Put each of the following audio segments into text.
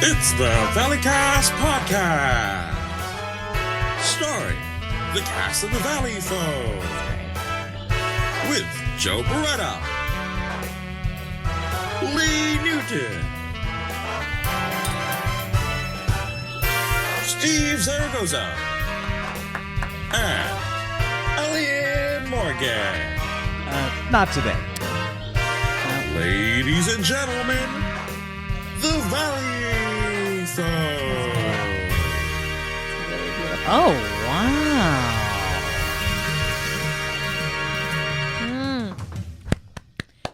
It's the Valleycast podcast, starring the cast of the Valleyfolk, with Joe Bereta, Lee Newton, Steve Zaragoza, and Elliot Morgan. Not today. Ladies and gentlemen, the Valleyfolk. Oh, wow.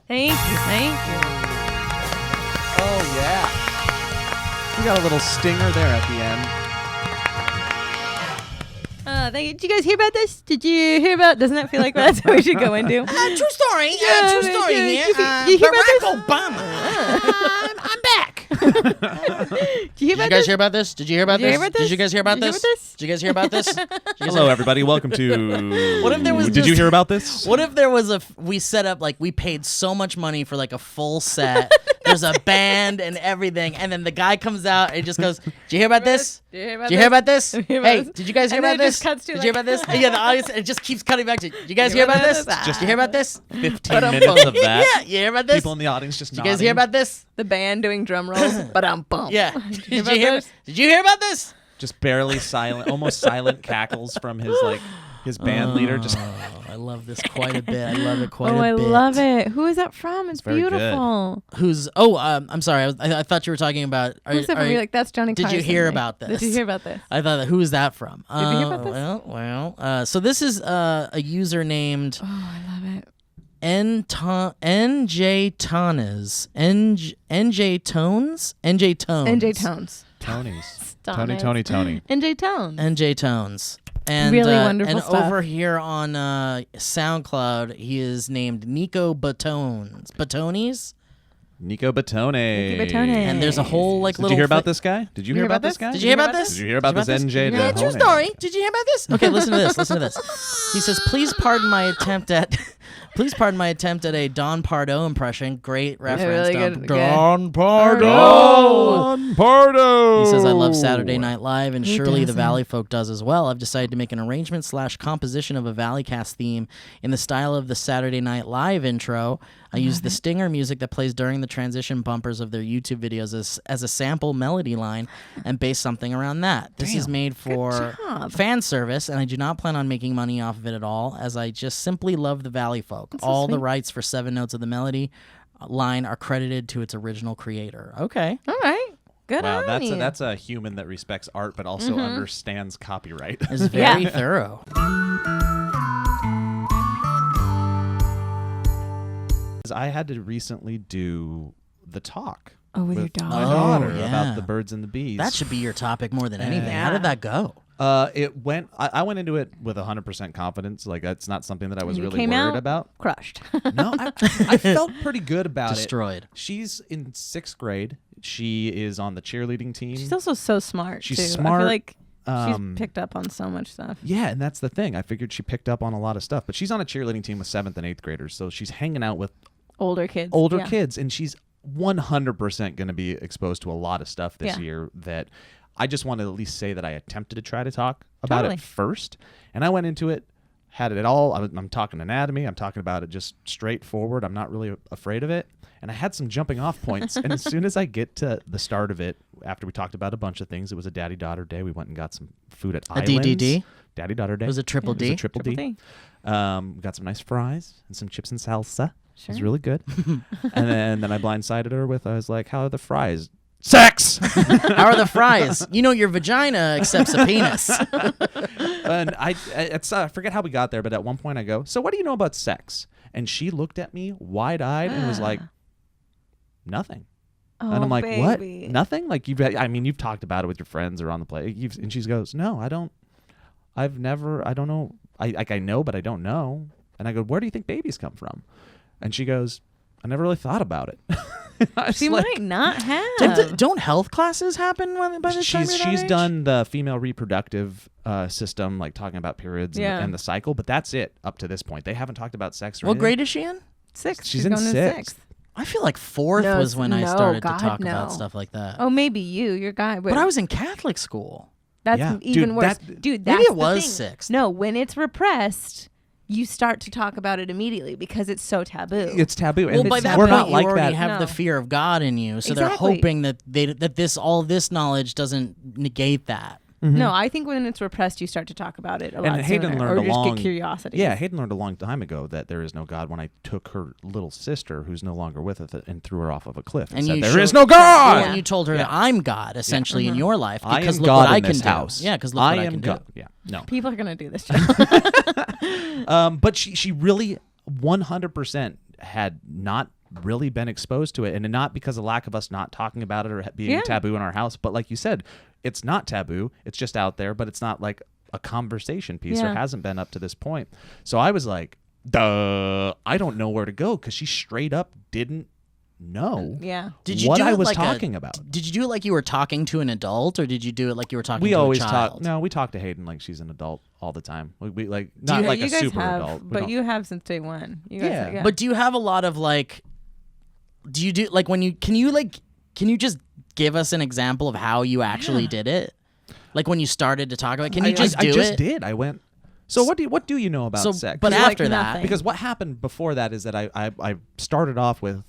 Thank you. Oh, yeah. We got a little stinger there at the end. Thank you. Did you guys hear about this? Did you hear about? Doesn't that feel like that's what we should go into? True story. True story here. You hear about this? Barack Obama. I'm back. Did you guys hear about this? Did you hear about this? Did you guys hear about Did you this? hear about this? Did you guys hear about this? Hello, everybody. Welcome to... What if there was Did you hear about this? What if there was we set up, like, we paid so much money for, like, a full set. There's a band and everything. And then the guy comes out and he just goes, did you hear about this? Did you hear about Did you hear about this? Did you hear about Hey, this? did you guys hear And then about it this? just cuts to, Did you hear like- about this? And yeah, the audience, it just keeps cutting back to, did you guys hear about this? Did you hear about this? 15 minutes of that. Yeah, you hear about this? People in the audience just Did you guys hear about this? The band doing drum rolls. Ba-dum-bum. Yeah. Did Did you hear? Did you hear about this? Just barely silent, almost silent cackles from his band leader. Just I love this quite a bit. I love it quite a I bit. love it. Who is that from? It's very good. beautiful. I'm sorry. I thought you were talking about. Who's that from? You're like, that's Johnny Did you Carson. hear Like, about this? Did you hear about this? I thought, who is that from? Did you hear about this? Well. So this is a user named Oh, I love it. NJ Tones. NJ Tones. NJ Tones. Tony's. Stop it. Tony. NJ Tones. NJ Tones. And, Really wonderful and stuff. over here on SoundCloud, he is named Nico Batones. Batones? Nico Batone. And there's a whole Did little. you hear about this guy? Did you hear about this this? guy? Did you hear about this? Did you hear about this NJ? Yeah, true Dahone? story. Did you hear about this? Okay, listen to this. He says, "Please pardon my attempt at a Don Pardo impression. Great reference, really Don, good. Don Pardo. Don Pardo. He says, "I love Saturday Night Live, and Who surely the doesn't? Valleyfolk does as well. I've decided to make an arrangement / composition of a Valleycast theme in the style of the Saturday Night Live intro. I use the stinger music that plays during the transition bumpers of their YouTube videos as a sample melody line and base something around that. This is made for job. fan service, and I do not plan on making money off of it at all, as I just simply love the Valleyfolk. That's so All the sweet. rights for 7 notes of the melody line are credited to its original creator." Okay. All right. Good Wow, on you. that's a human that respects art but also understands copyright. It's very thorough. I had to recently do the talk. Oh, with your my dog. daughter yeah. about the birds and the bees. That should be your topic more than anything. How Yeah. did that go? It went. I went into it with 100% confidence. Like that's not something that I was You really came worried out about. crushed. No, I felt pretty good about Destroyed. it. She's in 6th grade. She is on the cheerleading team. She's also so smart, She's too. smart. I feel like she's Um, picked up on so much stuff. Yeah, and that's the thing. I figured she picked up on a lot of stuff. But she's on a cheerleading team with 7th and 8th graders, so she's hanging out with Older kids. older yeah. kids, and she's 100% going to be exposed to a lot of stuff this Yeah. year that I just want to at least say that I attempted to try to talk about Totally. it first, and I went into it, had it all. I'm talking anatomy. I'm talking about it just straightforward. I'm not really afraid of it, and I had some jumping off points. And as soon as I get to the start of it, after we talked about a bunch of things, it was a daddy-daughter day. We went and got some food at Islands. DDD? Daddy-daughter day. It was a triple It was D? a triple D. D. We got some nice fries and some chips and salsa. It was Sure. really good. and then I blindsided her with, I was like, how are the fries? Sex! How are the fries? You know, your vagina accepts a penis. And I forget how we got there, but at one point I go, so what do you know about sex? And she looked at me wide-eyed and was like, nothing. Oh, And I'm like, baby. what? Nothing? Like, you've talked about it with your friends or on the play. And she goes, no, I don't know. I know, but I don't know. And I go, where do you think babies come from? And she goes, I never really thought about it. She might not have. Don't health classes happen by the time you're that she's age? done the female reproductive system, like talking about periods and the cycle, but that's it up to this point. They haven't talked about sex or What anything. grade is she in? 6th. She's in going to 6th. I feel like fourth No, was when I no, started God, to talk no. about stuff like that. Oh, maybe your guy, but I was in Catholic school. that's Yeah. even Dude, worse. that- Dude, Maybe that's it the was thing. sixth. No, when it's repressed, you start to talk about it immediately because it's so taboo. It's taboo. Well, and by it's, that we're point, not you like already that. have the No. fear of God in you, so they're Exactly. hoping that all this knowledge doesn't negate that. No, I think when it's repressed, you start to talk about it a lot And Hayden sooner, learned or just along. get curiosity. Yeah, Hayden learned a long time ago that there is no God when I took her little sister, who's no longer with us, and threw her off of a cliff and, And said, you "There showed- is no Well, God." and you told her that I'm God, essentially, in your life. I Because am look God what in I can this do. house. Yeah, because look I what I am can God. do. Yeah, no. People are gonna do this. But she really 100% had not really been exposed to it, and not because of lack of us not talking about it or being Yeah. taboo in our house, but like you said, it's not taboo. It's just out there, but it's not like a conversation piece or Yeah. hasn't been up to this point. So I was like, duh, I don't know where to go because she straight up didn't know Yeah. Did you what do I it was like talking about. Did you do it like you were talking to an adult, or did you do it like you were talking We to always a talk. child? No, we talk to Hayden like she's an adult all the time. We like not you- like you a guys super have, adult. We but don't- you have since day one. You guys, Yeah. yeah. But do you have a lot of like? Do you do like when you can you just give us an example of how you actually did it? Like when you started to talk about it, can you just I do just it? did. I went. So what do you know about So, sex? but Like after that, nothing. Because what happened before that is that I started off with,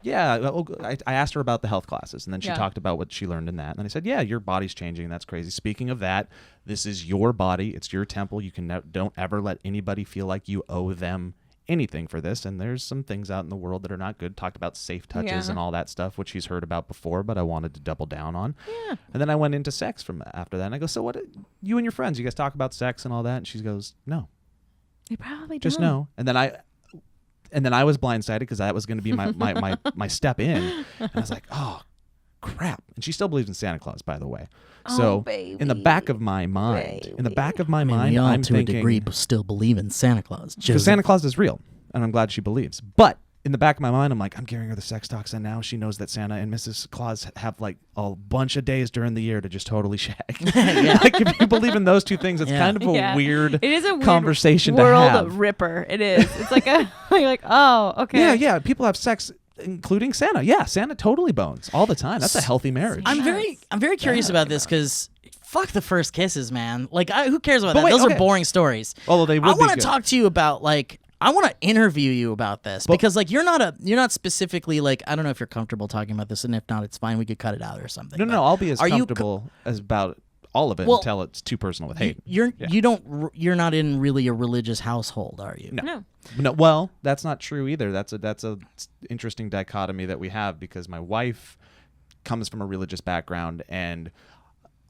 I asked her about the health classes, and then she Yeah. talked about what she learned in that. And then I said, yeah, your body's changing. That's crazy. Speaking of that, this is your body. It's your temple. You can don't ever let anybody feel like you owe them anything for this. And there's some things out in the world that are not good. Talked about safe touches Yeah. and all that stuff, which she's heard about before, but I wanted to double down on. Yeah. And then I went into sex from after that. And I go, so what? You and your friends, you guys talk about sex and all that? And she goes, no. They probably Just don't. no. And then I was blindsided because that was going to be my step in. And I was like, oh, crap. And she still believes in Santa Claus, by the way. So in the back of my mind, we all I'm to a thinking, degree still believe in Santa Claus. because Santa Claus is real, and I'm glad she believes. But in the back of my mind, I'm like, I'm giving her the sex talks, and now she knows that Santa and Mrs. Claus have like a bunch of days during the year to just totally shag. Like if you believe in those two things, it's Yeah. kind of a Yeah. weird It is a weird conversation world to have. ripper. It is. It's like a you're like, oh, okay. Yeah. People have sex, including Santa. Yeah, Santa totally bones all the time. That's a healthy marriage. I'm very curious about this because fuck the first kisses, man. Like, who cares about But that? wait, Those okay. are boring stories. Although they would I be want to good. talk to you about like. I want to interview you about this because like you're not specifically like I don't know if you're comfortable talking about this, and if not, it's fine. We could cut it out or something. No, but I'll be as are you comfortable as about all of it Well, until it's too personal with Hayden. You're not in really a religious household, are you? No. No, well, that's not true either. That's a interesting dichotomy that we have because my wife comes from a religious background, and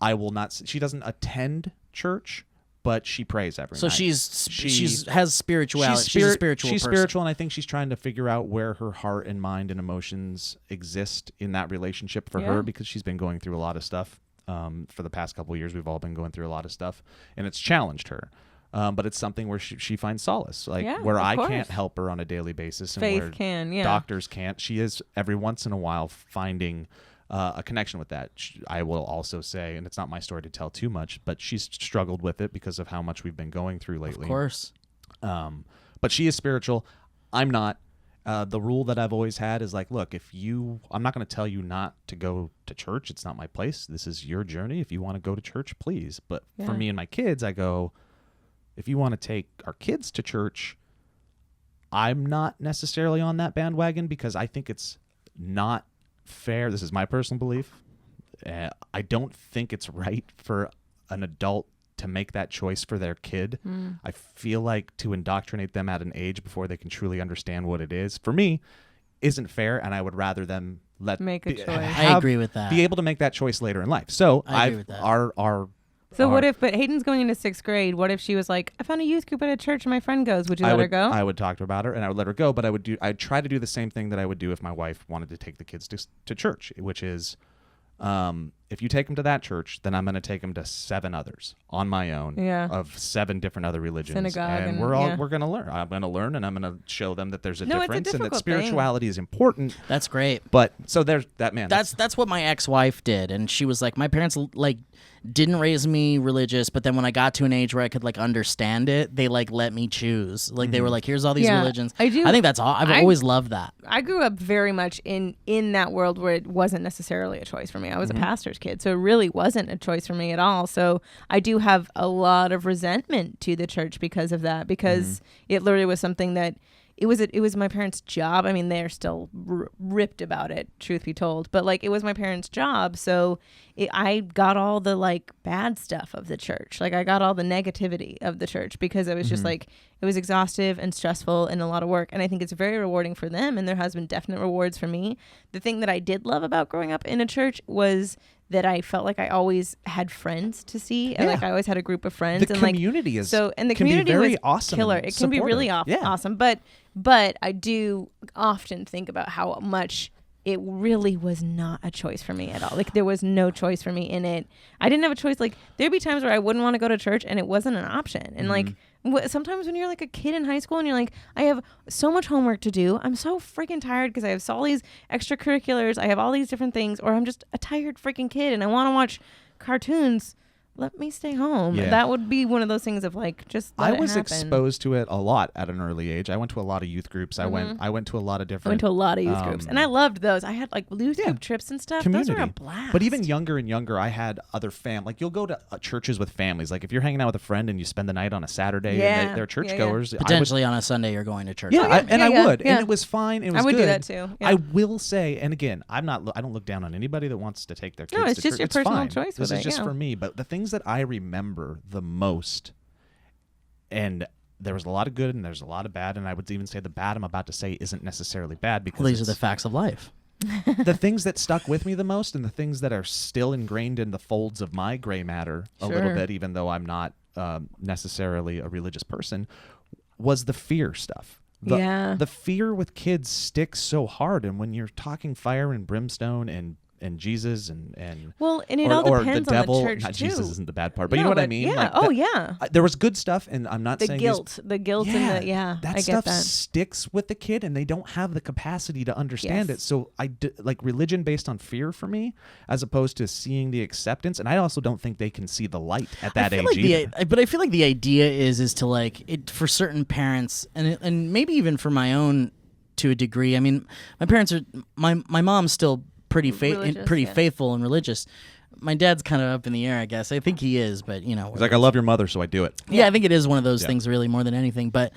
I will not. She doesn't attend church, but she prays every So night. she's has spirituality. She's a spiritual She's person. spiritual, and I think she's trying to figure out where her heart and mind and emotions exist in that relationship for Yeah. her because she's been going through a lot of stuff. For the past couple of years, we've all been going through a lot of stuff, and it's challenged her. But it's something where she finds solace, like Yeah, where of I course. can't help her on a daily basis, and Faith where can, yeah. doctors can't. She is every once in a while finding a connection with that. I will also say, and it's not my story to tell too much, but she's struggled with it because of how much we've been going through lately. Of course. But she is spiritual. I'm not. The rule that I've always had is like, look, I'm not going to tell you not to go to church. It's not my place. This is your journey. If you want to go to church, please. But for Yeah. me and my kids, I go, if you want to take our kids to church, I'm not necessarily on that bandwagon because I think it's not fair. This is my personal belief. I don't think it's right for an adult to make that choice for their kid. I feel like to indoctrinate them at an age before they can truly understand what it is, for me, isn't fair, and I would rather them Make a choice. I agree with that. Be able to make that choice later in life. So I agree with that. So what if? But Hayden's going into 6th grade. What if she was like, I found a youth group at a church, and my friend goes. Would you let her go? I would talk to her about her, and I would let her go. But I'd try to do the same thing that I would do if my wife wanted to take the kids to church, which is, if you take them to that church, then I'm going to take them to 7 others on my own of 7 different other religions. Synagogue and we're going to learn. I'm going to learn, and I'm going to show them that there's a difference and that spirituality is important. That's great. But so there's that, man. That's what my ex-wife did, and she was like, my parents like didn't raise me religious, but then when I got to an age where I could like understand it, they like let me choose. Like they were like, here's all these religions. I think that's all. I've always loved that. I grew up very much in that world where it wasn't necessarily a choice for me. I was a pastor's kid, so it really wasn't a choice for me at all. So I do have a lot of resentment to the church because of that, because it literally was something that it was my parents' job. I mean, they're still ripped about it, truth be told. But like, it was my parents' job, so I got all the like bad stuff of the church. Like, I got all the negativity of the church because it was just like, it was exhaustive and stressful and a lot of work. And I think it's very rewarding for them, and there has been definite rewards for me. The thing that I did love about growing up in a church was that I felt like I always had friends to see, and like I always had a group of friends. The and community like, is so, and the can be community very was awesome, killer. It can be really awesome, but I do often think about how much it really was not a choice for me at all. Like, there was no choice for me in it. I didn't have a choice. Like, there'd be times where I wouldn't want to go to church, and it wasn't an option. And like, sometimes when you're like a kid in high school and you're like, I have so much homework to do, I'm so freaking tired because I have all these extracurriculars, I have all these different things, or I'm just a tired freaking kid and I want to watch cartoons. Let me stay home. Yeah. That would be one of those things of like, just let it was happen. Exposed to it a lot at an early age. I went to a lot of youth groups. I went to a lot of different. I went to a lot of youth groups, and I loved those. I had like youth group trips and stuff. Community. Those were a blast. But even younger and younger, I had other like you'll go to churches with families. Like if you're hanging out with a friend and you spend the night on a Saturday, and they're churchgoers. Potentially on a Sunday, you're going to church. Yeah, I would, and it was fine. It was I would good. do that too. Yeah. I will say, and again, I don't look down on anybody that wants to take their kids. No, it's to just church. your personal fine. choice. This is just for me. But the things that I remember the most, and there was a lot of good and there's a lot of bad, and I would even say the bad I'm about to say isn't necessarily bad, because these are the facts of life. The things that stuck with me the most, and the things that are still ingrained in the folds of my gray matter a little bit, even though I'm not necessarily a religious person, was the fear stuff. The fear with kids sticks so hard, and when you're talking fire and brimstone and Jesus and well, and it all depends the devil, on the church not too. Jesus isn't the bad part, but you know what I mean? Yeah. Like there was good stuff, and I'm not saying the guilt, and that I stuff get that. sticks with the kid, and they don't have the capacity to understand it. So like religion based on fear for me, as opposed to seeing the acceptance, and I also don't think they can see the light at that age either. But I feel like the idea is to like it for certain parents, and maybe even for my own to a degree. I mean, my parents are my mom's still pretty faithful and religious. My dad's kind of up in the air, I guess. I think he is, but you know, he's like, I love your mother, so I do it. Yeah, I think it is one of those things, really, more than anything. But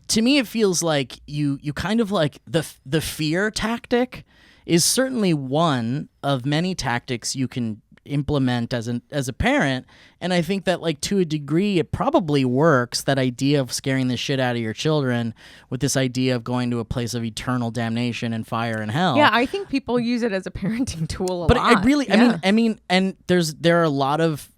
to me, it feels like you kind of like the fear tactic is certainly one of many tactics you can implement as a parent, and I think that like to a degree it probably works, that idea of scaring the shit out of your children with this idea of going to a place of eternal damnation and fire and hell. Yeah, I think people use it as a parenting tool a lot. But I mean, and there are a lot of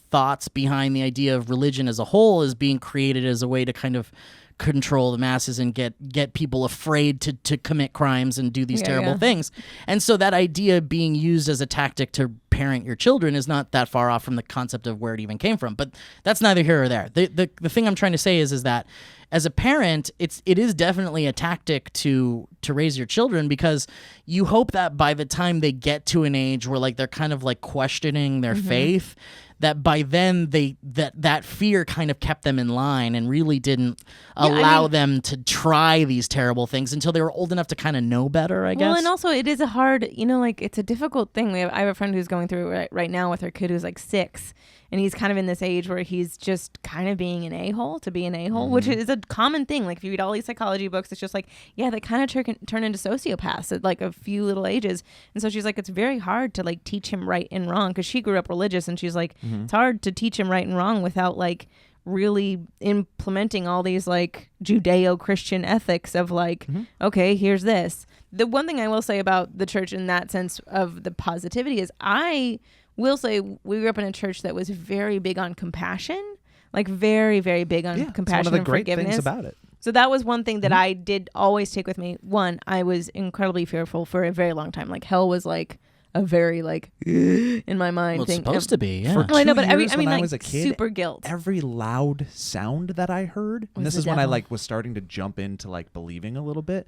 thoughts behind the idea of religion as a whole as being created as a way to kind of control the masses and get people afraid to commit crimes and do these terrible things. And so that idea being used as a tactic to parent your children is not that far off from the concept of where it even came from. But that's neither here or there. The thing I'm trying to say is that as a parent, it is definitely a tactic to raise your children, because you hope that by the time they get to an age where like they're kind of like questioning their faith, that by then that fear kind of kept them in line and really didn't allow them to try these terrible things until they were old enough to kind of know better, I guess. Well, and also it is a hard, like it's a difficult thing. I have a friend who's going through it right now with her kid who's like 6, and he's kind of in this age where he's just kind of being an a-hole to be an a-hole, which is a common thing. Like if you read all these psychology books, it's just like, they kind of turn into sociopaths at like a few little ages. And so she's like, it's very hard to like teach him right and wrong, because she grew up religious, and she's like, it's hard to teach him right and wrong without like really implementing all these like Judeo-Christian ethics of like, okay, here's this. The one thing I will say about the church in that sense of the positivity is I will say we grew up in a church that was very big on compassion, like very, very big on compassion one of the and great forgiveness. things about it. So that was one thing that I did always take with me. One, I was incredibly fearful for a very long time. Like hell was like a very like in my mind Well, it's thing. supposed to be, yeah. For Well, I know, 2 but years I mean, when I like was a kid, super guilt. every loud sound that I heard, and Was this the is when I devil. like was starting to jump into like believing a little bit.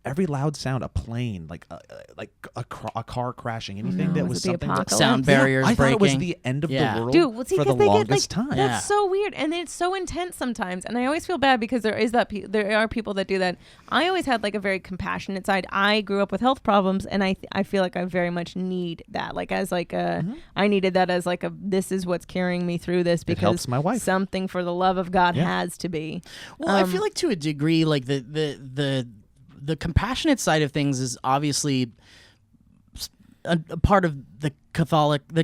Every loud sound, a plane, like a car crashing, anything no, that was was it the something. apocalypse? Sound barriers I thought breaking. it was the end of Yeah. the world Dude, well, see, for the 'cause they get, longest like, time. Yeah. That's so weird, and it's so intense sometimes. And I always feel bad because there is that there are people that do that. I always had like a very compassionate side. I grew up with health problems, and I feel like I very much need that. Like as like a, I needed that as like a. This is what's carrying me through this because helps my wife. something for the love of God Yeah. has to be. Well, I feel like to a degree, like the compassionate side of things is obviously a part of the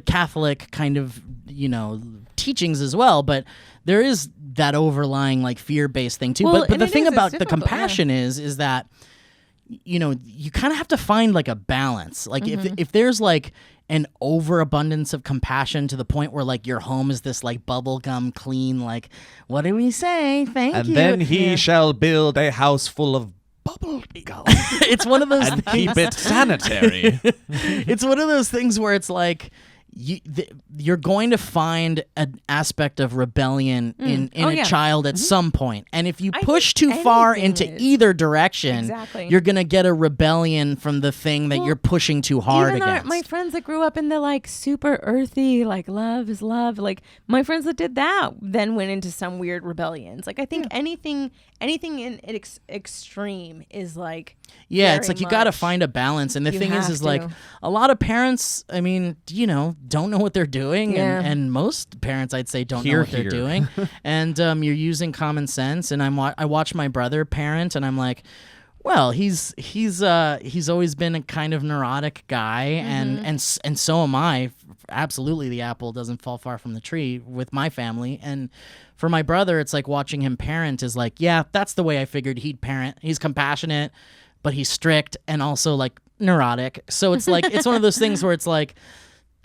Catholic kind of, teachings as well, but there is that overlying like fear-based thing too. Well, but and the it thing is, it's about the difficult, compassion is that you kind of have to find like a balance. Like if there's like an overabundance of compassion to the point where like your home is this like bubblegum clean, like what do we say? Thank And you. then he Yeah. shall build a house full of bubble gum It's one of those and things. keep it sanitary. It's one of those things where it's like you're going to find an aspect of rebellion in Oh, a yeah. child at some point. And if you I push think too far anything into is. either direction, Exactly. you're going to get a rebellion from the thing that Well, you're pushing too hard Even against. my friends that grew up in the like super earthy, like love is love, like my friends that did that then went into some weird rebellions. Like I think anything in extreme is like Yeah, it's very like you got to much- find a balance. And the You thing have is like to. a lot of parents, I mean, don't know what they're doing. Yeah. And most parents, I'd say, don't know Hear, what they're hear. doing. And you're using common sense. And I watch my brother parent, and I'm like, well, he's always been a kind of neurotic guy, Mm-hmm. and so am I. Absolutely, the apple doesn't fall far from the tree with my family. And for my brother, it's like watching him parent is like, yeah, that's the way I figured he'd parent. He's compassionate, but he's strict and also like neurotic. So it's like it's one of those things where it's like,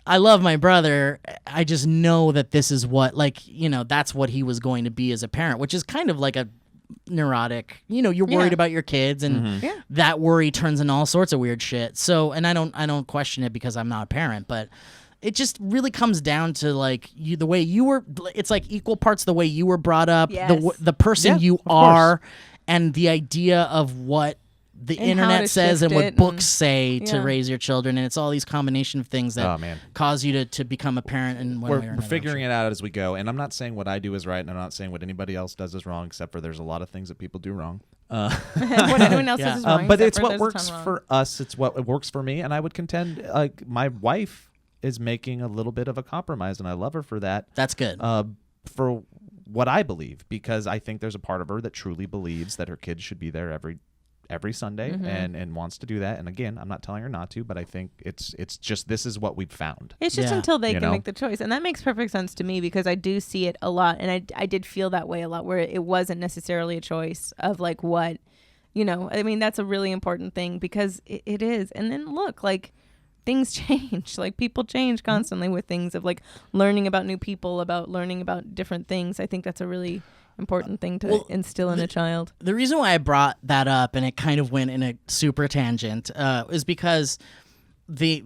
I love my brother. I just know that this is what that's what he was going to be as a parent, which is kind of like a neurotic. You're worried Yeah. about your kids, and Yeah. that worry turns into all sorts of weird shit. So, and I don't question it because I'm not a parent, but it just really comes down to like the way you were. It's like equal parts the way you were brought up, Yes. the person Yeah, you of course. are, and the idea of what the And how internet to says and shift what it books and- say to yeah. raise your children, and it's all these combination of things that Oh, man. cause you to become a parent in one way or We're another. figuring it out as we go, and I'm not saying what I do is right, and I'm not saying what anybody else does is wrong, except for there's a lot of things that people do wrong. what anyone else Yeah. is wrong. But except it's for what there's a works ton wrong. for us. It's what works for me, and I would contend my wife is making a little bit of a compromise, and I love her for that. That's good. For what I believe, because I think there's a part of her that truly believes that her kids should be there every Sunday and wants to do that. And again, I'm not telling her not to, but I think it's just this is what we've found. It's just Yeah. until they You can know? make the choice. And that makes perfect sense to me because I do see it a lot. And I did feel that way a lot where it wasn't necessarily a choice of like what, I mean, that's a really important thing because it is. And then look, like things change. Like people change constantly with things of like learning about new people, about learning about different things. I think that's a really important thing to instill in a child. The reason why I brought that up, and it kind of went in a super tangent, is because the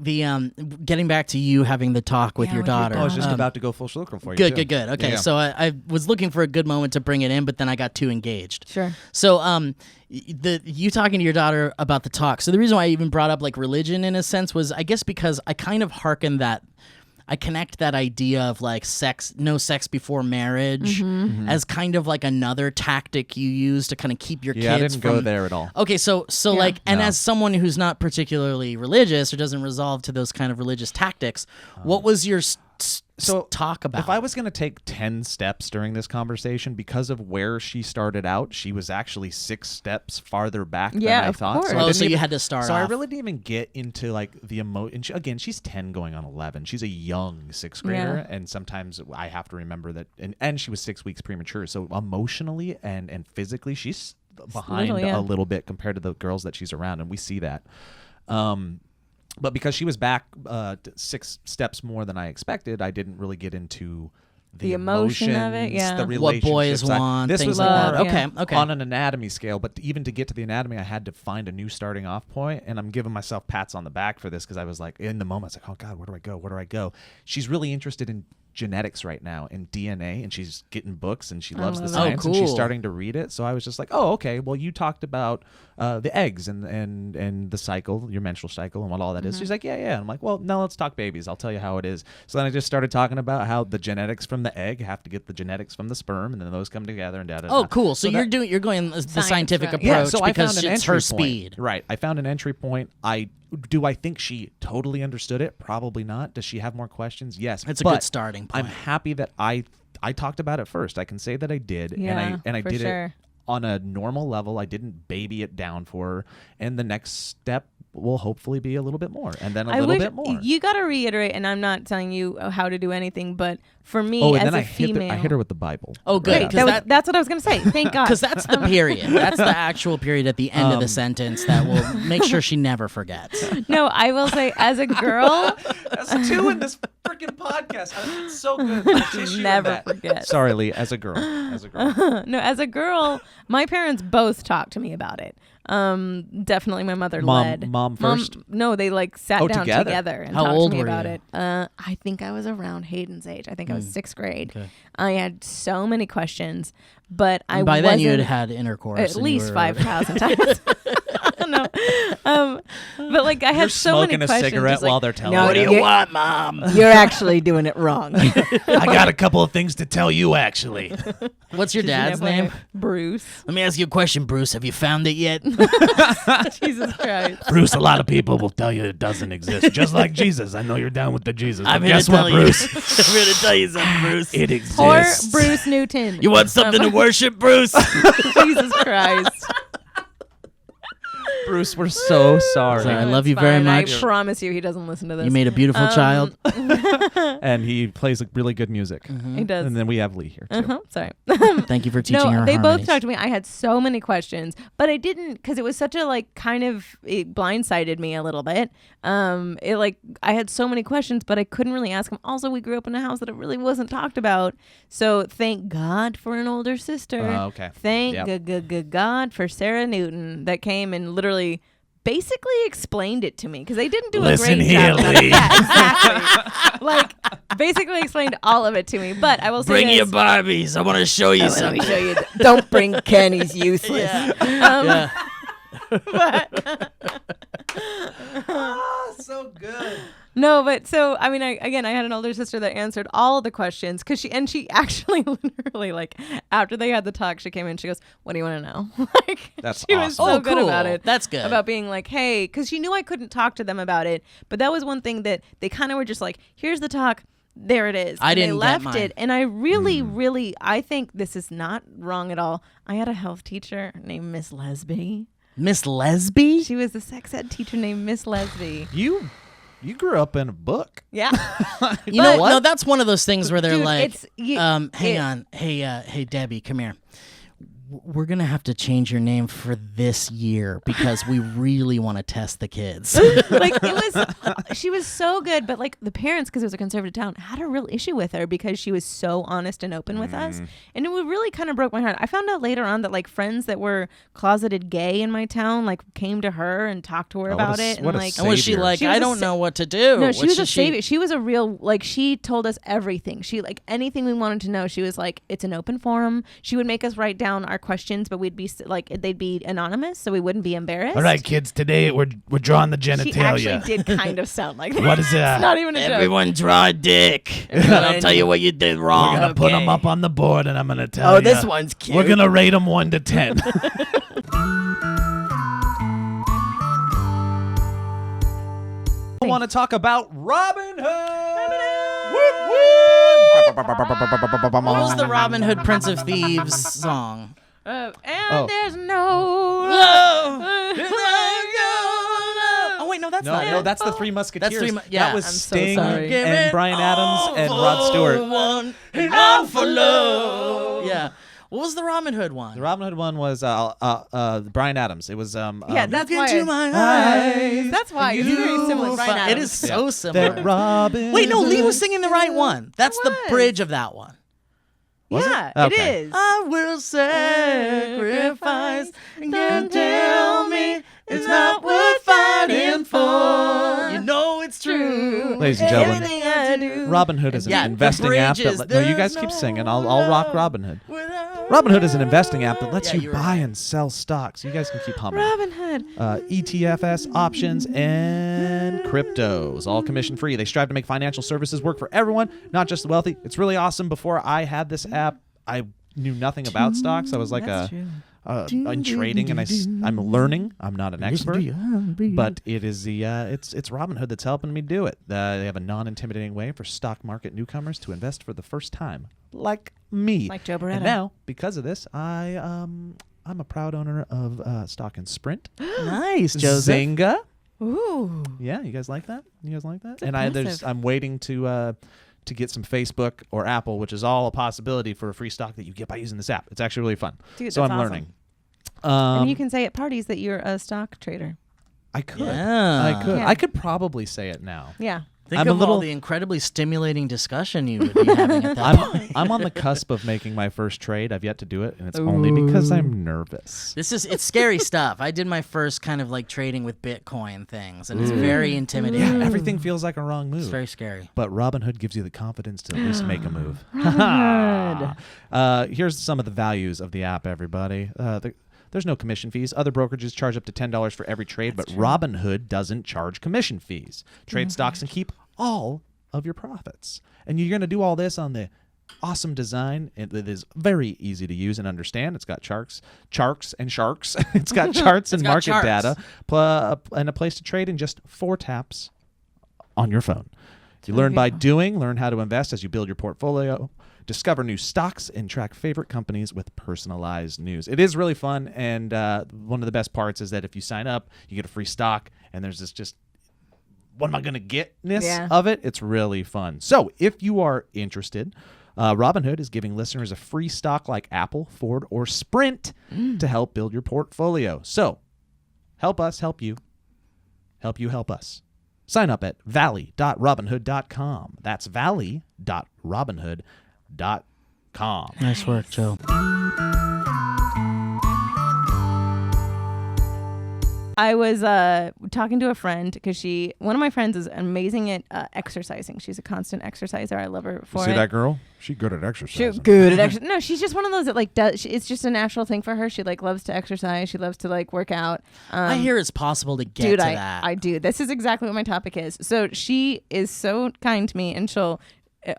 getting back to you having the talk with Yeah, your with your daughter. I was just about to go full circle for you. Good, too. good. Okay, Yeah. so I was looking for a good moment to bring it in, but then I got too engaged. Sure. So you talking to your daughter about the talk. So the reason why I even brought up like religion in a sense was I guess because I kind of connect that idea of like no sex before marriage as kind of like another tactic you use to kind of keep your Yeah, I kids didn't from go there at all. Okay, so like, and No. as someone who's not particularly religious or doesn't resolve to those kind of religious tactics, what was your talk about? If I was going to take 10 steps during this conversation, because of where she started out, she was actually 6 steps farther back Yeah, than I of thought. course. I Oh, didn't so you even- had to start So I off. really didn't even get into like the emotion. Again, she's 10 going on 11. She's a young 6th grader, Yeah. and sometimes I have to remember that. And she was 6 weeks premature, so emotionally and physically, she's behind yeah. a little bit compared to the girls that she's around, and we see that. But because she was back 6 steps more than I expected, I didn't really get into the emotion of it, emotions, the What relationships. boys want, This things was like more that. Okay. on an anatomy scale, but even to get to the anatomy, I had to find a new starting off point, and I'm giving myself pats on the back for this because I was like, in the moment, I was like, oh God, where do I go? Where do I go? She's really interested in genetics right now and DNA, and she's getting books and she loves the love it. science and cool. she's starting to read it. So I was just like, oh, okay, well, you talked about the eggs and the cycle, your menstrual cycle, and what all that is. She's like, yeah. I'm like, well, now let's talk babies. I'll tell you how it is. So then I just started talking about how the genetics from the egg have to get the genetics from the sperm, and then those come together and da-da-da. Oh, cool. So, that- you're going the scientific route. approach so I because found an it's entry her point. speed. Right. I found an entry point. Do I think she totally understood it? Probably not. Does she have more questions? Yes. It's a but good starting point. I'm happy that I talked about it first. I can say that I did, Yeah, and I for did sure. it on a normal level. I didn't baby it down for her. And the next step will hopefully be a little bit more, and then a little bit more. You got to reiterate, and I'm not telling you how to do anything, but for me Oh, and as then a I female, hit her with the Bible. Oh, good. Great. 'cause That's what I was going to say. Thank God. Because that's the period. That's the actual period at the end of the sentence that will make sure she never forgets. No, I will say, as a girl, That's two in this freaking podcast. It's so good. never forget. Sorry, Lee. As a girl. No, as a girl, my parents both talked to me about it. Definitely my mother led. Mom first? No, they like sat Oh, down together? and How talked old to me were about you? it. I think I was around Hayden's age. I think I was 6th grade. Okay. I had so many questions, but I And by then you wasn't- had intercourse. at and you least were- 5,000 times. No, but like I had You're so smoking many a questions. cigarette just like, while they're telling no, you. What do you want, Mom? You're actually doing it wrong. I got a couple of things to tell you, actually. What's your dad's name? Bruce. Let me ask you a question, Bruce. Have you found it yet? Jesus Christ. Bruce, a lot of people will tell you it doesn't exist. Just like Jesus. I know you're down with the Jesus. I'm but here guess to what, tell Bruce? you. I'm here to tell you something, Bruce. It exists. Or Bruce Newton. You want something to worship, Bruce? Jesus Christ. Bruce, we're so sorry. Sorry, I No, love it's you very fine. much. I promise you he doesn't listen to this. You made a beautiful child. And he plays really good music. He does. And then we have Lee here, too. Uh-huh. Sorry. Thank you for teaching No, her they harmonies. both talked to me. I had so many questions, but I didn't because it was such a like kind of it blindsided me a little bit. It like I had so many questions, but I couldn't really ask them. Also, we grew up in a house that it really wasn't talked about. So thank God for an older sister. Okay. Thank Yep. God for Sarah Newton that came and literally basically explained it to me because they didn't do Listen a great here, job. Lee. Yeah, exactly. Like basically explained all of it to me. But I will say Bring this. your Barbies. I want to show you Let me something. show you. Don't bring Ken. He's useless. Yeah. So good. No, but so I mean, I had an older sister that answered all of the questions because she actually literally like after they had the talk, she came in. She goes, "What do you want to know?" Like That's she was so awesome. good cool. about it. That's good. About being like, hey, because she knew I couldn't talk to them about it, but that was one thing that they kind of were just like, "Here's the talk." There it is. I And didn't they get left mine. it, and I really, I think this is not wrong at all. I had a health teacher named Miss Lesby. Miss Lesby? She was a sex ed teacher named Miss Lesby. You grew up in a book. Yeah. You know But- what? No, that's one of those things where they're Dude, like, it's- you- hang it- on. Hey, Debbie, come here. We're going to have to change your name for this year because we really want to test the kids. Like it was she was so good, but like the parents, because it was a conservative town, had a real issue with her because she was so honest and open with us, and it really kind of broke my heart. I found out later on that like friends that were closeted gay in my town like came to her and talked to her about it, and like And was she Savior. like, She was I a don't sa- know what to do? no, she What was should a savior. She was a real like she told us everything. She like anything we wanted to know. She was like, it's an open forum. She would make us write down our questions, but we'd be like they'd be anonymous, so we wouldn't be embarrassed. All right, kids, today we're drawing the She genitalia. actually did kind of sound like that. What is It's that? not even a joke. Everyone draw a dick. And I'll tell you what you did wrong. We're going to put them up on the board, and I'm going to tell you. Oh, this one's cute. We're going to rate them 1 to 10. I want to talk about Robin Hood. What was the Robin Hood Prince of Thieves song? And Oh. there's no. Oh, wait, no, that's No, not no, it. that's the Three Musketeers. That's yeah. That was I'm so Sting sorry. and Bryan Adams and Rod Stewart. One and all for love. Yeah. What was the Robin Hood one? The Robin Hood one was Bryan Adams. It was Yeah, that's Look why. into my eyes. That's why. It's very similar. You Bryan fi- It Adams. is so similar. that Robin. Wait, no, Lee was singing the right one. That's the was. bridge of that one. Yeah, it? it Okay. is. I will sacrifice. Don't tell me it's not worth fighting for. You know it's true. Ladies and gentlemen, Everything I do. Robin Hood is an Yeah, the investing app bridge is, that no, you guys "There's keep no singing. I'll rock Robin Hood. without Robin Hood is an investing app that lets Yeah, you you were buy right. and sell stocks. You guys can keep humming. Robin Hood. ETFs, options, and cryptos, all commission free. They strive to make financial services work for everyone, not just the wealthy. It's really awesome. Before I had this app, I knew nothing about stocks. I was like in trading, and I'm learning. I'm not an expert, but it is it's Robin Hood that's helping me do it. They have a non-intimidating way for stock market newcomers to invest for the first time, like me. Like Joe Bereta. And now, because of this, I'm a proud owner of stock in Sprint. Nice, Joseph. Zynga. Ooh. Yeah, you guys like that? You guys like that? It's And impressive. I'm waiting to get some Facebook or Apple, which is all a possibility for a free stock that you get by using this app. It's actually really fun. Dude, so I'm that's awesome. learning. And you can say at parties that you're a stock trader. I could. Yeah. I could. Yeah. I could probably say it now. Yeah. Think I'm of a little- all the incredibly stimulating discussion you would be having at that point. I'm on the cusp of making my first trade. I've yet to do it, and it's only because I'm nervous. It's scary stuff. I did my first kind of like trading with Bitcoin things, and it's very intimidating. Yeah, everything feels like a wrong move. It's very scary. But Robinhood gives you the confidence to at least make a move. Robinhood. Here's some of the values of the app, everybody. There's no commission fees. Other brokerages charge up to $10 for every trade, but Robinhood doesn't charge commission fees. Trade stocks and keep all of your profits. And you're going to do all this on the awesome design. It is very easy to use and understand. It's got charts and sharks. It's got charts and got market charts. data and a place to trade in just 4 taps on your phone. You learn by doing, learn how to invest as you build your portfolio, discover new stocks, and track favorite companies with personalized news. It is really fun, and one of the best parts is that if you sign up, you get a free stock, and there's this just, what am I going to get-ness of it. It's really fun. So if you are interested, Robinhood is giving listeners a free stock like Apple, Ford, or Sprint to help build your portfolio. So help us help you. Help you help us. Sign up at valley.robinhood.com. That's valley.robinhood.com. Nice work, Joe. I was talking to a friend because one of my friends is amazing at exercising. She's a constant exerciser. I love her for See it. that girl? She good at exercising. She's good at exercise. No, she's just one of those that like does. It's just a natural thing for her. She like loves to exercise. She loves to like work out. I hear it's possible to get Dude, to I that. do. This is exactly what my topic is. So she is so kind to me, and she'll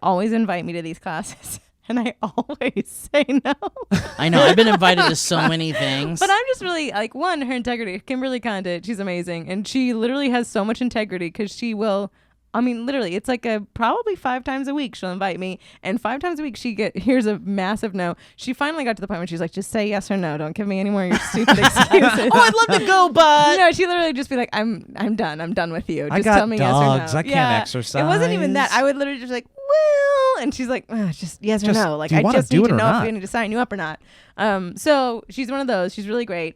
always invite me to these classes. And I always say no. I know. I've been invited to so many things. But I'm just really like, one, her integrity. Kimberly Condit, she's amazing. And she literally has so much integrity because she will, I mean, literally, it's like probably 5 times a week she'll invite me. And 5 times a week here's a massive no. She finally got to the point where she's like, just say yes or no. Don't give me any more of your stupid excuses. Oh, I'd love to go, but No, she literally just be like, I'm done. I'm done with you. Just I got tell me dogs. yes or no. I can't exercise. It wasn't even that. I would literally just be like, well, and she's like, just yes or Just, no. Like, do you I wanna just do need it to or know not? if we need to sign you up or not. So she's one of those. She's really great.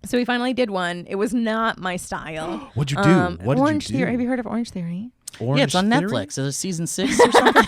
So we finally did one. It was not my style. What'd you do? What did Orange you do? Theory. Have you heard of Orange Theory? Orange yeah, it's on Theory? Netflix. Is it season 6 or something?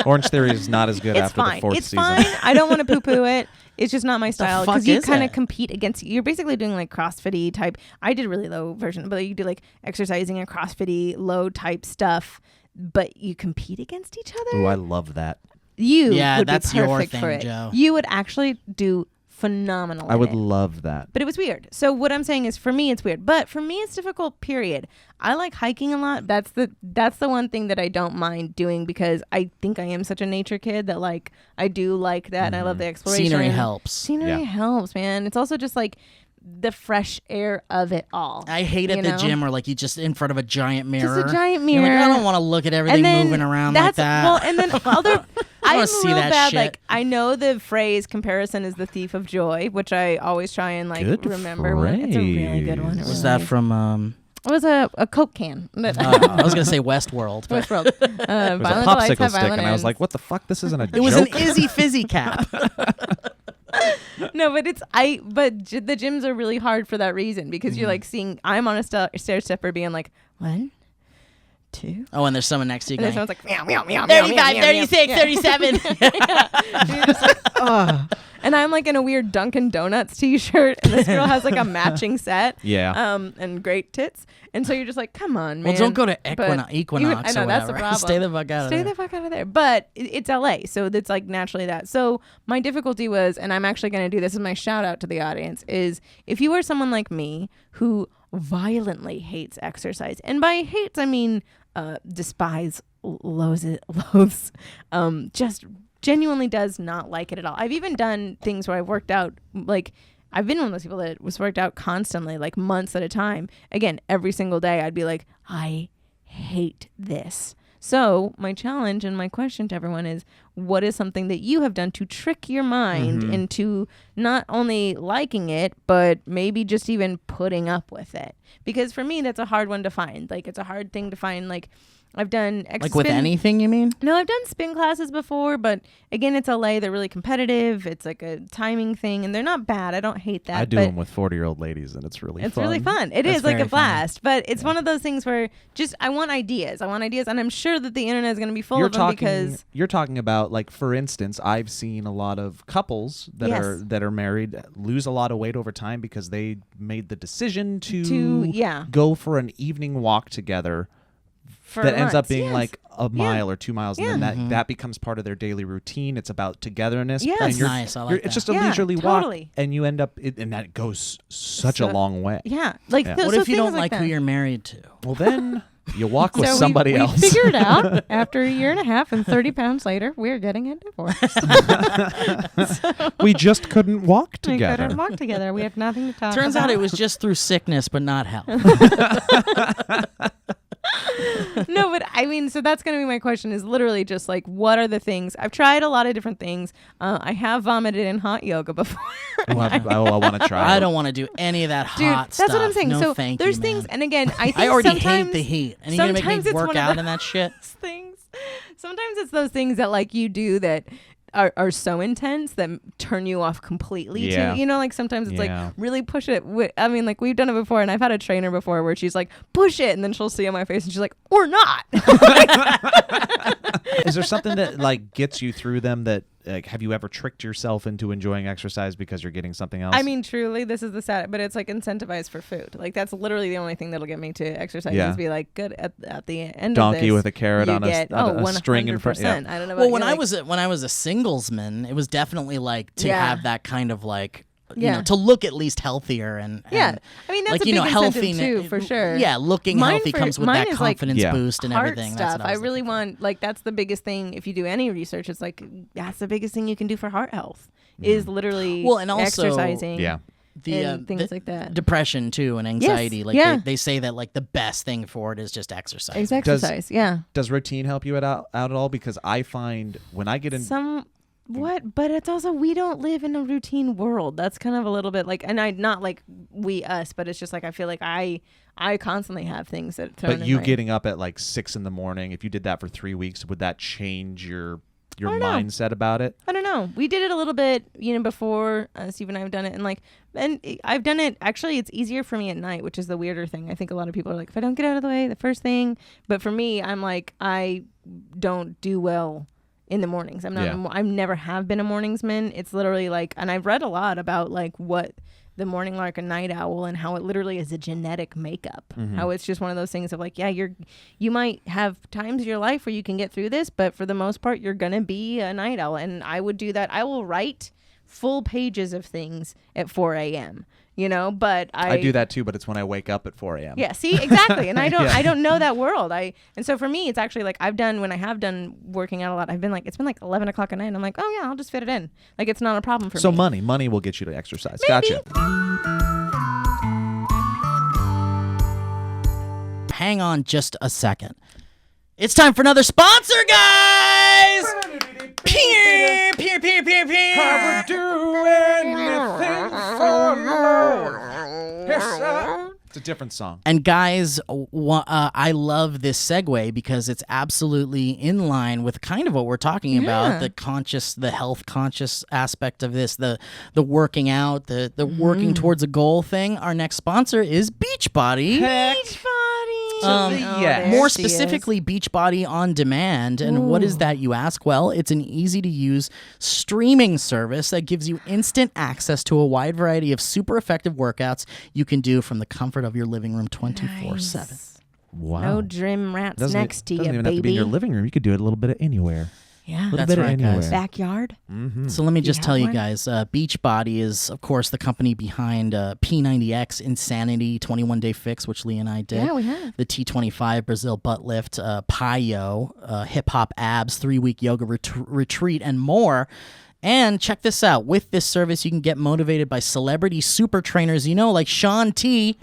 Orange Theory is not as good It's after fine. the 4th It's season. fine. I don't want to poo-poo it. It's just not my style fuck because you is kind of it? compete against. You're basically doing like CrossFit-y type. I did really low version, but you do like exercising and CrossFit-y low type stuff. But you compete against each other. Ooh, I love that. You Yeah, would that's be your perfect thing, for it. Joe. You would actually do phenomenal. I in would it. love that. But it was weird. So what I'm saying is, for me, it's weird. But for me, it's difficult. Period. I like hiking a lot. That's the one thing that I don't mind doing because I think I am such a nature kid that like I do like that, and I love the exploration. Scenery helps. Scenery Yeah. helps, man. It's also just like the fresh air of it all. I hate at the gym where like you just in front of a giant mirror. Just a giant You're mirror. like, I don't want to look at everything moving around like that. Well, and then other. I I'm wanna see real that bad. shit. Like I know the phrase "comparison is the thief of joy," which I always try and like Good remember. It's a really good one. It phrase. Was really that is. from It was a Coke can. I was gonna say Westworld. But Westworld. It was a popsicle stick, and I was like, "What the fuck? This isn't a joke." it was an Izzy Fizzy cap. No, but the gyms are really hard for that reason because you're like seeing. I'm on a stair stepper, being like 1, 2. Oh, and there's someone next to you And then going, someone's like meow meow meow 35, meow, 36, meow. 37. And you're just like, ugh. And I'm like in a weird Dunkin' Donuts t-shirt, and this girl has like a matching set. Yeah. And great tits. And so you're just like, come on, man. Well, don't go to But Equinox I know, or that's the whatever. problem. Stay the fuck out of there. Stay the fuck out of there. But it's LA, so it's like naturally that. So my difficulty was, and I'm actually going to do this as my shout out to the audience, is if you are someone like me who violently hates exercise, and by hates I mean despise, loathes, just genuinely does not like it at all. I've even done things where I've worked out, like I've been one of those people that was worked out constantly, like months at a time. Again, every single day I'd be like, I hate this. So my challenge and my question to everyone is, what is something that you have done to trick your mind into not only liking it, but maybe just even putting up with it? Because for me, that's a hard one to find. Like, it's a hard thing to find. Like, I've done Like with anything, you mean? No, I've done spin classes before, but again, it's LA. They're really competitive. It's like a timing thing, and they're not bad. I don't hate that. I do them with 40-year-old ladies, and it's really fun. It's really fun. It That's is like very a blast, but it's one of those things where just I want ideas, and I'm sure that the internet is going to be full of them because you're talking about, like, for instance, I've seen a lot of couples that are married lose a lot of weight over time because they made the decision to go for an evening walk together. That ends up being like a mile or 2 miles, and then that becomes part of their daily routine. It's about togetherness. Yeah, that's nice. I like that. It's just a leisurely walk, and you end up, and that goes such a long way. Yeah, like what if you don't like who you're married to? Well, then you walk with somebody else. We figured out after a year and a half and 30 pounds later, we're getting a divorce. We just couldn't walk together. We couldn't walk together. We had nothing to talk about. Turns out it was just through sickness, but not health. No, but I mean, so that's going to be my question is literally just like, what are the things? I've tried a lot of different things. I have vomited in hot yoga before. I want to try. I don't want to do any of that hot Dude, stuff. that's what I'm saying. No, so thank there's you, things, man. and again, I think I already sometimes, hate the heat. And you're going to make me work out in that shit? Things. Sometimes it's those things that like you do that are so intense that turn you off completely. Yeah. To, you know, like sometimes it's like really push it. I mean, like we've done it before, and I've had a trainer before where she's like, push it, and then she'll see on my face and she's like, or not. Is there something that like gets you through them that like, have you ever tricked yourself into enjoying exercise because you're getting something else? I mean, truly, this is the sad, but it's like incentivized for food. Like that's literally the only thing that'll get me to exercise is be like, good at the end donkey of this, with a carrot on a string in front. Yeah. I don't know. Well, when I was a singlesman, it was definitely like to have that kind of like. You know, to look at least healthier and I mean that's like, a big healthy too, for sure. Yeah, looking healthy comes with that confidence boost and heart everything. Stuff. That's what I really want like that's the biggest thing. If you do any research, it's like that's the biggest thing you can do for heart health is literally and also, exercising. Yeah. And things like that. Depression too and anxiety. They say that like the best thing for it is just exercise. It's exercise. Does routine help you out at all? Because I find when I get in but it's also we don't live in a routine world. That's kind of a little bit like, and I not like we us, but it's just like I feel like I constantly have things that. But you getting up at like 6 a.m, if you did that for 3 weeks, would that change your mindset about it? I don't know. We did it a little bit, before Steve and I have done it, and I've done it. Actually, it's easier for me at night, which is the weirder thing. I think a lot of people are like, if I don't get out of the way, the first thing. But for me, I'm like, I don't do well in the mornings. I'm not. I never have been a morningsman. It's literally like, and I've read a lot about like what the morning lark and night owl and how it literally is a genetic makeup. How it's just one of those things of like, you might have times in your life where you can get through this, but for the most part, you're gonna be a night owl. And I would do that. I will write full pages of things at 4 a.m. But I do that too, but it's when I wake up at 4 a.m. Yeah, see, exactly. And I don't know that world. And so for me, it's actually like when I have done working out a lot, I've been like, it's been like 11 o'clock at night. And I'm like, oh yeah, I'll just fit it in. Like it's not a problem for me. So money will get you to exercise. Maybe. Gotcha. Hang on just a second. It's time for another sponsor, guys! Peer, peer, peer, peer, peer. I would do anything for love. Yes, sir. It's a different song. And guys, I love this segue because it's absolutely in line with kind of what we're talking about, the health conscious aspect of this, the working out, the working towards a goal thing. Our next sponsor is Beachbody. More specifically, Beachbody On Demand. And what is that, you ask? Well, it's an easy-to-use streaming service that gives you instant access to a wide variety of super effective workouts you can do from the comfort of your living room 24/7. Wow. No gym rats next to you, doesn't even baby. have to be in your living room. You could do it a little bit of anywhere. Yeah, That's right, guys. Backyard. So let me just have tell you one? guys, Beachbody is, of course, the company behind P90X, Insanity, 21-Day Fix, which Lee and I did. Yeah, we have. The T25 Brazil Butt Lift, Pyo, Hip Hop Abs, 3-week yoga retreat, and more. And check this out. With this service, you can get motivated by celebrity super trainers, like Sean T.,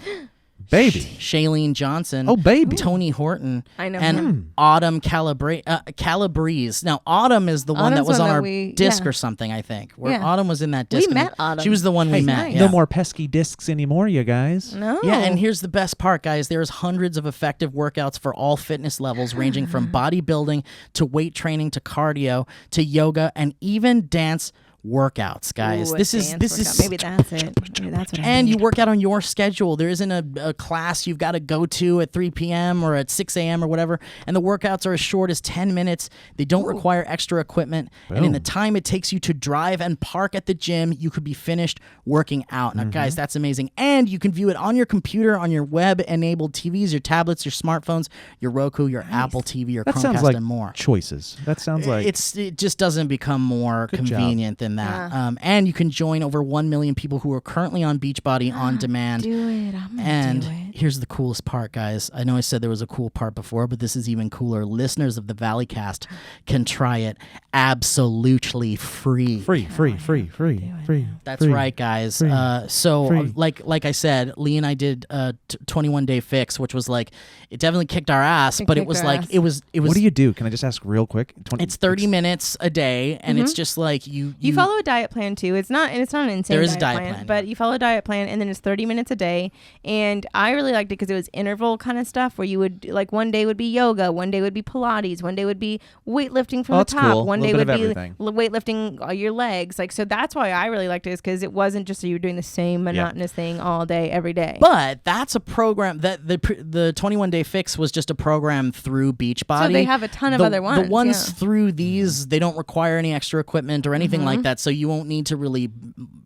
Baby. Shailene Johnson. Oh, baby. Tony Horton. I know And him. Autumn Calabrese. Now, Autumn is the one that Autumn's was one on that our we- disc yeah. or something, I think. Where Yeah. Autumn was in that disc. We and met Autumn. She was the one we met. nice. Yeah. No more pesky discs anymore, you guys. No. Yeah, and here's the best part, guys. There's hundreds of effective workouts for all fitness levels, ranging from bodybuilding to weight training to cardio to yoga and even dance workouts, guys. Ooh, a This is maybe that's it. Maybe that's what I and you need. work out on your schedule. There isn't a class you've got to go to at 3 p.m. or at 6 a.m. or whatever. And the workouts are as short as 10 minutes. They don't require extra equipment. And in the time it takes you to drive and park at the gym, you could be finished working out. Now, guys, that's amazing. And you can view it on your computer, on your web-enabled TVs, your tablets, your smartphones, your Roku, your Apple TV, your That Chromecast, sounds like and more. choices. That sounds like It just doesn't become more Good job. convenient than that. And you can join over 1 million people who are currently on Beachbody On Demand. Do it. I'm gonna And do it. here's the coolest part, guys. I know I said there was a cool part before, but this is even cooler. Listeners of the Valleycast can try it absolutely free. free. That's free. right, guys. Free. Free. Like I said, Lee and I did 21-Day Fix, which was like, it definitely kicked our ass, It but it kicked was our like ass. it was. What do you do? Can I just ask real quick? It's 30 minutes a day, and it's just like You follow a diet plan too. It's not an insane There is a diet diet plan, but yeah. you follow a diet plan and then it's 30 minutes a day. And I really liked it because it was interval kind of stuff where you would like one day would be yoga, one day would be Pilates, one day would be weightlifting from Oh, the that's top, cool. one A day little would bit be of everything. weightlifting your legs. Like so that's why I really liked it is because it wasn't just you were doing the same monotonous thing all day every day. But that's a program that the 21-Day Fix was just a program through Beachbody. So they have a ton of other ones, The ones yeah. through these, they don't require any extra equipment or anything like that, so you won't need to really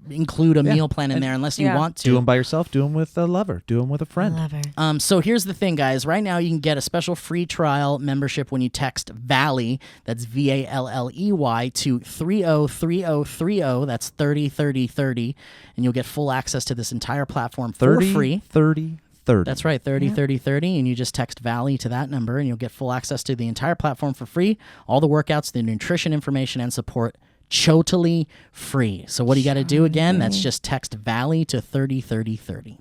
include a meal plan in there unless you Yeah. want to. Do them by yourself. Do them with a lover. Do them with a friend. Love her. So here's the thing, guys. Right now, you can get a special free trial membership when you text Valley, that's VALLEY, to 303030. That's 303030, and you'll get full access to this entire platform for 30, free. 30, 30. That's right, 303030, and you just text Valley to that number, and you'll get full access to the entire platform for free. All the workouts, the nutrition information, and support. Totally free. So what do you got to do again? That's just text Valley to 303030.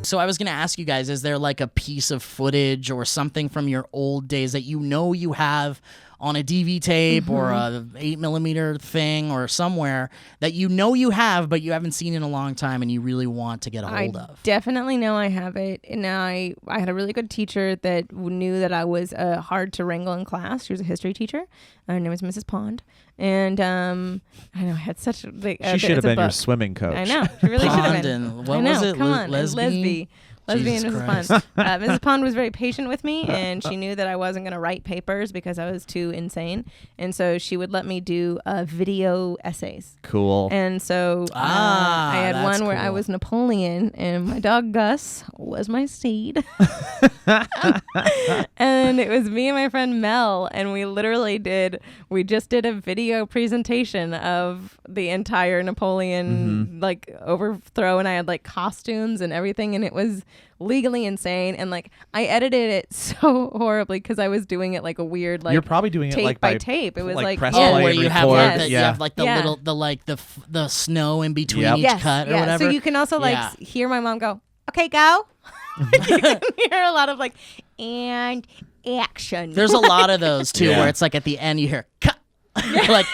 So I was going to ask you guys, is there like a piece of footage or something from your old days that you have on a DV tape or a 8mm thing or somewhere that you have, but you haven't seen in a long time and you really want to get a hold of? Definitely know I have it. And I had a really good teacher that knew that I was hard to wrangle in class. She was a history teacher. Her name was Mrs. Pond. And I know I had such a big... She should have been your swimming coach. I know. She really should have Pond been. and what I know. was it? Come on. Lesbian? Lesbian Jesus Mrs. Pond. Mrs. Pond was very patient with me, and she knew that I wasn't going to write papers because I was too insane. And so she would let me do video essays. Cool. And so I had that's one where I cool. was Napoleon, and my dog Gus was my steed. And it was me and my friend Mel, and we just did a video presentation of the entire Napoleon like overthrow, and I had like costumes and everything, and it was legally insane. And like I edited it so horribly because I was doing it like a weird like You're probably doing it tape like by tape. It was like press yeah. play where and you have record. like the, you have like the Yeah. little the snow in between Yep. each cut or yeah. whatever. So you can also like Yeah. hear my mom go, "Okay, go." You can hear a lot of like and action. There's a lot of those too, Yeah. where it's like at the end you hear cut, like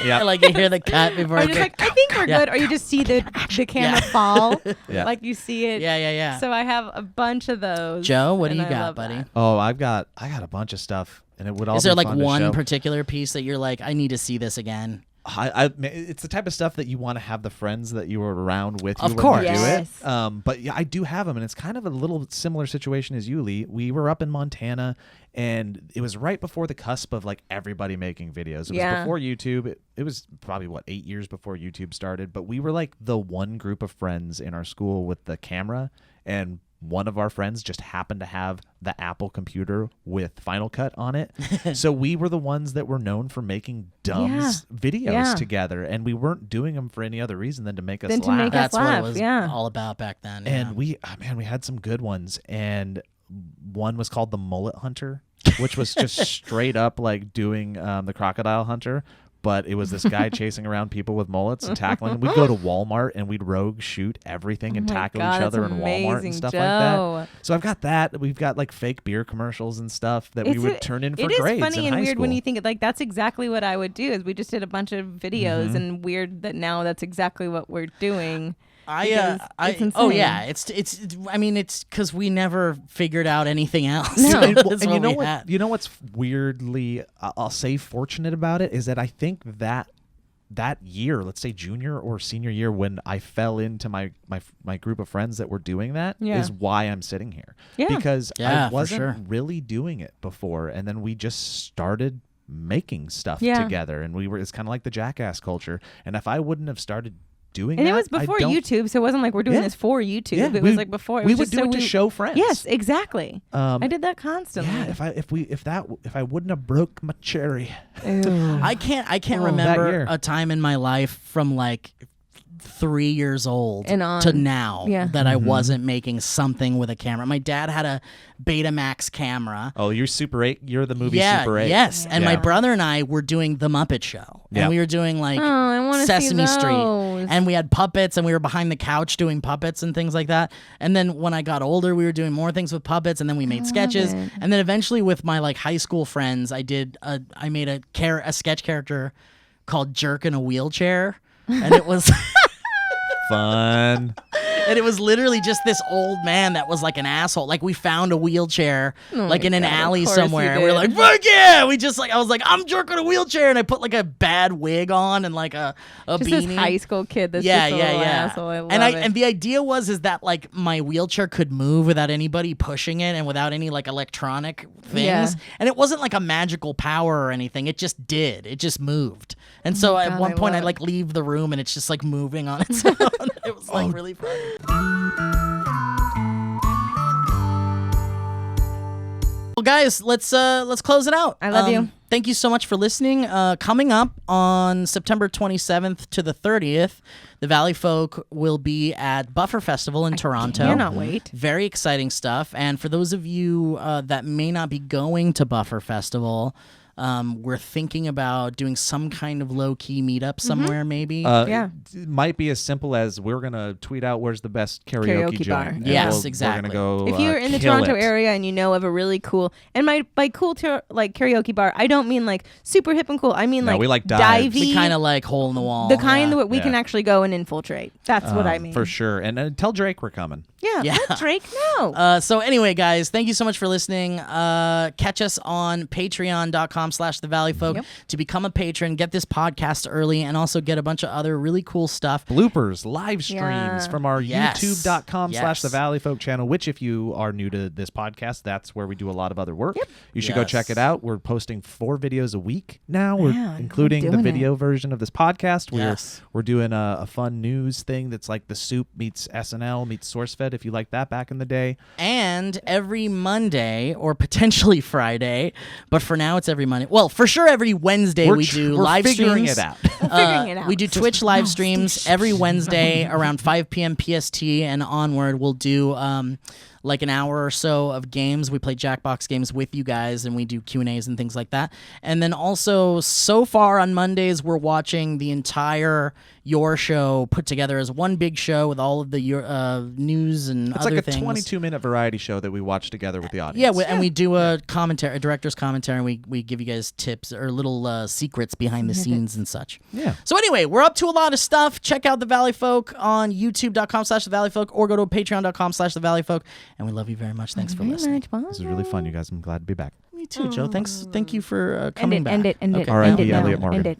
you hear the cut before I'm it just like, I think super good, or you just see the camera fall, Yeah. like you see it. Yeah. So I have a bunch of those. Joe, what do and you I got, love buddy? that. Oh, I got a bunch of stuff, and it would all. Is there be like fun to one show. particular piece that you're like, I need to see this again? It's the type of stuff that you want to have the friends that you were around with you Of when course. you do Yes. it. But yeah, I do have them, and it's kind of a little similar situation as you, Lee. We were up in Montana, and it was right before the cusp of like everybody making videos. It was before YouTube. It was probably 8 years before YouTube started. But we were like the one group of friends in our school with the camera, and one of our friends just happened to have the Apple computer with Final Cut on it. So we were the ones that were known for making dumb videos together, and we weren't doing them for any other reason than to make us laugh. That's what it laugh, was yeah. all about back then. And we had some good ones, and one was called the Mullet Hunter, which was just straight up like doing the Crocodile Hunter. But it was this guy chasing around people with mullets and tackling them. We'd go to Walmart and we'd rogue shoot everything and tackle each other in Walmart and stuff like that. So I've got that. We've got like fake beer commercials and stuff that we would turn in for grades in high school. It is funny and weird when you think like that's exactly what I would do. Is we just did a bunch of videos and weird that now that's exactly what we're doing. It's because we never figured out anything else. No. That's And what you know we what? had. You know what's weirdly, I'll say, fortunate about it is that I think that year, let's say junior or senior year, when I fell into my group of friends that were doing that, is why I'm sitting here. Yeah. Because Yeah, I for wasn't sure. really doing it before, and then we just started making stuff Yeah. together, and it's kind of like the Jackass culture. And if I wouldn't have started doing And that, it was before YouTube, so it wasn't like we're doing this for YouTube. Yeah, it was like before. It we was would just do so it to show friends. Yes, exactly. I did that constantly. Yeah, if I wouldn't have broke my cherry. I can't that year. remember a time in my life from like 3 years old And on. to now Yeah. that I wasn't making something with a camera. My dad had a Betamax camera. Oh, you're Super 8. You're the movie Yeah, Super 8. yes. And my Yeah. brother and I were doing The Muppet Show. And Yeah. we were doing like Oh, I want to see Sesame Street. those. And we had puppets and we were behind the couch doing puppets and things like that. And then when I got older, we were doing more things with puppets, and then we made sketches. it. And then eventually with my like high school friends, I made a sketch character called Jerk in a Wheelchair. And it was Fun. and it was literally just this old man that was like an asshole. Like we found a wheelchair like in an alley somewhere. And we were like, fuck yeah! We just like I was like, I'm jerking a wheelchair, and I put like a bad wig on and like a just beanie. this high school kid that's just a little asshole. I love it. And the idea was that like my wheelchair could move without anybody pushing it and without any like electronic things. Yeah. And it wasn't like a magical power or anything. It just did. It just moved. And so at God, one I point love I'd like leave the room and it's just like moving on its own. It was like really funny. Well, guys, let's close it out. I love you. Thank you so much for listening. Coming up on September 27th to the 30th, the Valleyfolk will be at Buffer Festival in Toronto. cannot wait. Very exciting stuff. And for those of you that may not be going to Buffer Festival, we're thinking about doing some kind of low-key meetup somewhere, maybe. Yeah. It might be as simple as we're going to tweet out where's the best karaoke Karaoke bar. joint. and Yes, we're exactly. going to go If you're in the kill Toronto it. area and you know of a really cool, and by cool like karaoke bar, I don't mean like super hip and cool. I mean No, like we like dives. divey, the kind of like hole in the wall. the kind yeah. that we can Yeah. actually go and infiltrate. That's what I mean. For sure. And tell Drake we're coming. Yeah, Yeah. let Drake know. So anyway, guys, thank you so much for listening. Catch us on patreon.com/thevalleyfolk Yep. to become a patron, get this podcast early, and also get a bunch of other really cool stuff. Bloopers, live streams Yeah. from our Yes. youtube.com/the Yes. Valleyfolk channel, which if you are new to this podcast, that's where we do a lot of other work. You should go Yes. check it out. We're posting 4 videos a week now. We're Yeah, including we're the doing video version of this podcast. Yes. We're doing a fun news thing that's like The Soup meets SNL meets SourceFed, if you like that back in the day. And every Monday, or potentially Friday, but for now it's every Monday. Well, for sure every Wednesday we do we're live figuring streams. it out. Figuring it out. We do Twitch live streams every Wednesday around 5 p.m. PST and onward. We'll do like an hour or so of games. We play Jackbox games with you guys, and we do Q&As and things like that. And then also, so far on Mondays, we're watching the entire Your Show put together as one big show with all of the news and It's other like things. a 22-minute variety show that we watch together with the audience. Yeah, and we do a commentary, a director's commentary, and we give you guys tips or little secrets behind the scenes and such. Yeah. So anyway, we're up to a lot of stuff. Check out The Valleyfolk on youtube.com/TheValleyfolk or go to patreon.com/TheValleyfolk. And we love you very much. Thanks for listening. This is really fun, you guys. I'm glad to be back. Me too, Joe. Thank you for coming back. End it. R.I.P. End it now. Elliot Morgan. End it.